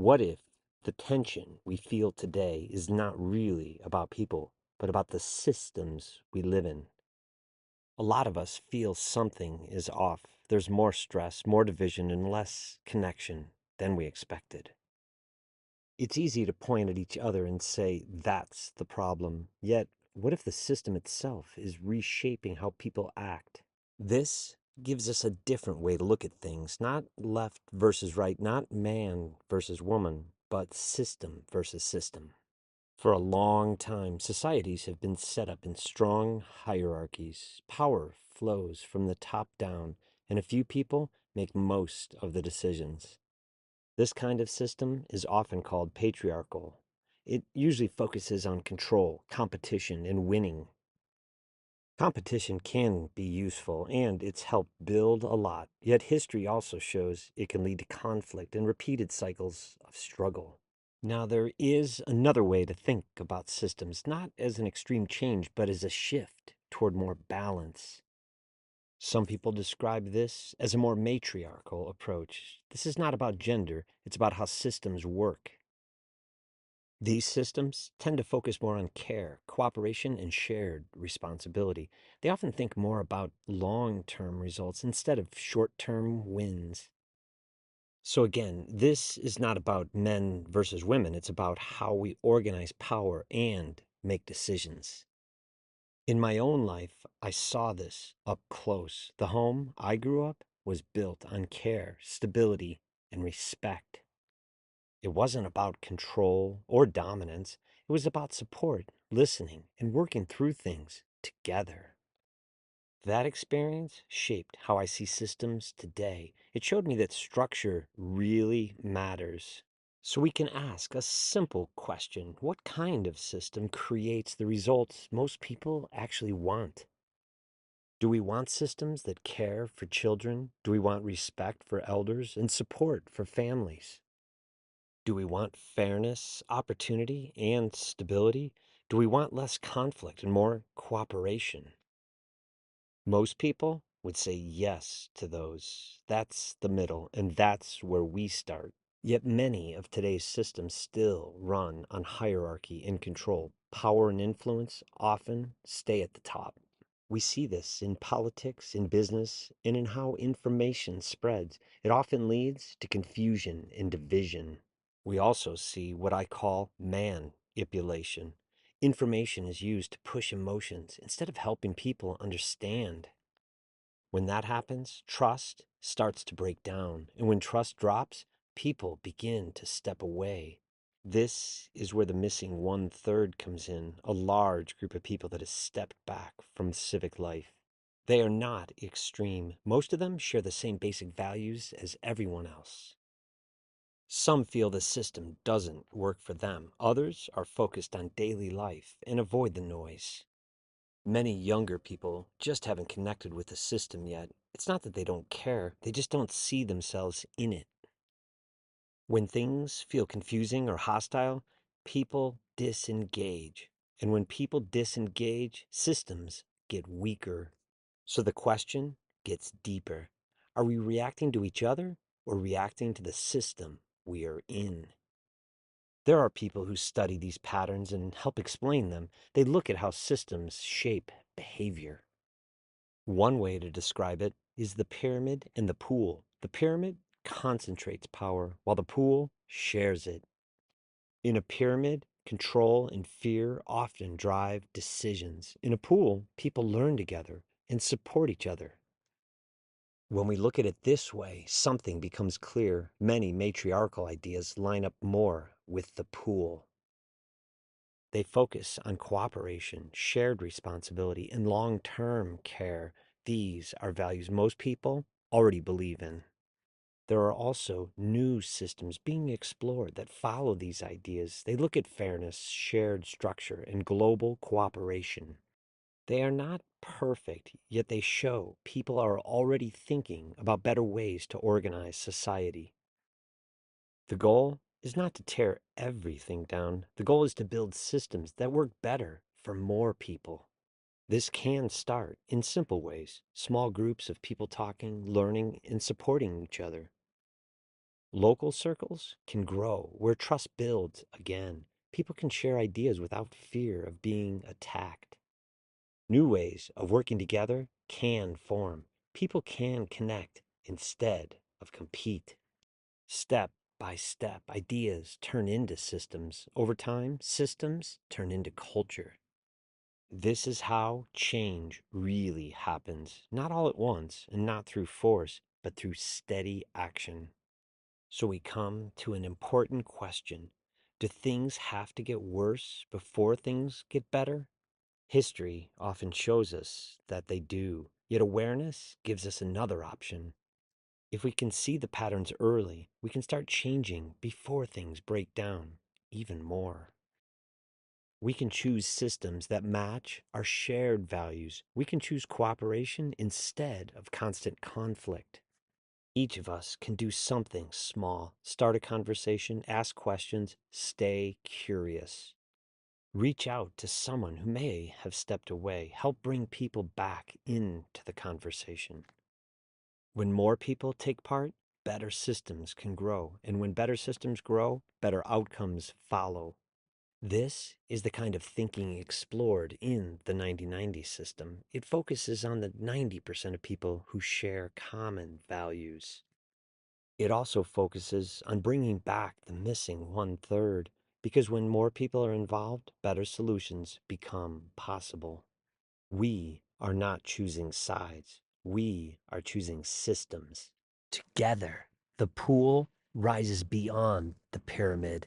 What if the tension we feel today is not really about people, but about the systems we live in? A lot of us feel something is off. There's more stress, more division, and less connection than we expected. It's easy to point at each other and say, that's the problem. Yet, what if the system itself is reshaping how people act? This gives us a different way to look at things, not left versus right, not man versus woman, but system versus system. For a long time, societies have been set up in strong hierarchies. Power flows from the top down, and a few people make most of the decisions. This kind of system is often called patriarchal. It usually focuses on control, competition, and winning. Competition can be useful and it's helped build a lot, yet history also shows it can lead to conflict and repeated cycles of struggle. Now, there is another way to think about systems, not as an extreme change, but as a shift toward more balance. Some people describe this as a more matriarchal approach. This is not about gender, it's about how systems work. These systems tend to focus more on care, cooperation, and shared responsibility. They often think more about long-term results instead of short-term wins. So again, this is not about men versus women. It's about how we organize power and make decisions. In my own life, I saw this up close. The home I grew up was built on care, stability, and respect. It wasn't about control or dominance. It was about support, listening, and working through things together. That experience shaped how I see systems today. It showed me that structure really matters. So we can ask a simple question. What kind of system creates the results most people actually want? Do we want systems that care for children? Do we want respect for elders and support for families? Do we want fairness, opportunity, and stability? Do we want less conflict and more cooperation? Most people would say yes to those. That's the middle, and that's where we start. Yet many of today's systems still run on hierarchy and control. Power and influence often stay at the top. We see this in politics, in business, and in how information spreads. It often leads to confusion and division. We also see what I call manipulation. Information is used to push emotions instead of helping people understand. When that happens, trust starts to break down. And when trust drops, people begin to step away. This is where the missing one-third comes in, a large group of people that has stepped back from civic life. They are not extreme. Most of them share the same basic values as everyone else. Some feel the system doesn't work for them. Others are focused on daily life and avoid the noise. Many younger people just haven't connected with the system yet. It's not that they don't care, they just don't see themselves in it. When things feel confusing or hostile, people disengage. And when people disengage, systems get weaker. So the question gets deeper. Are we reacting to each other or reacting to the system we are in? There are people who study these patterns and help explain them. They look at how systems shape behavior. One way to describe it is the pyramid and the pool. The pyramid concentrates power, while the pool shares it. In a pyramid, control and fear often drive decisions. In a pool, people learn together and support each other. When we look at it this way, something becomes clear. Many matriarchal ideas line up more with the pool. They focus on cooperation, shared responsibility, and long-term care. These are values most people already believe in. There are also new systems being explored that follow these ideas. They look at fairness, shared structure, and global cooperation. They are not perfect, yet they show people are already thinking about better ways to organize society. The goal is not to tear everything down. The goal is to build systems that work better for more people. This can start in simple ways, small groups of people talking, learning, and supporting each other. Local circles can grow where trust builds again. People can share ideas without fear of being attacked. New ways of working together can form. People can connect instead of compete. Step by step, ideas turn into systems. Over time, systems turn into culture. This is how change really happens, not all at once and not through force, but through steady action. So we come to an important question. Do things have to get worse before things get better? History often shows us that they do, yet awareness gives us another option. If we can see the patterns early, we can start changing before things break down even more. We can choose systems that match our shared values. We can choose cooperation instead of constant conflict. Each of us can do something small. Start a conversation, ask questions, stay curious. Reach out to someone who may have stepped away. Help bring people back into the conversation. When more people take part, better systems can grow. And when better systems grow, better outcomes follow. This is the kind of thinking explored in the 90-90 system. It focuses on the 90% of people who share common values. It also focuses on bringing back the missing one third, because when more people are involved, better solutions become possible. We are not choosing sides. We are choosing systems. Together, the pool rises beyond the pyramid.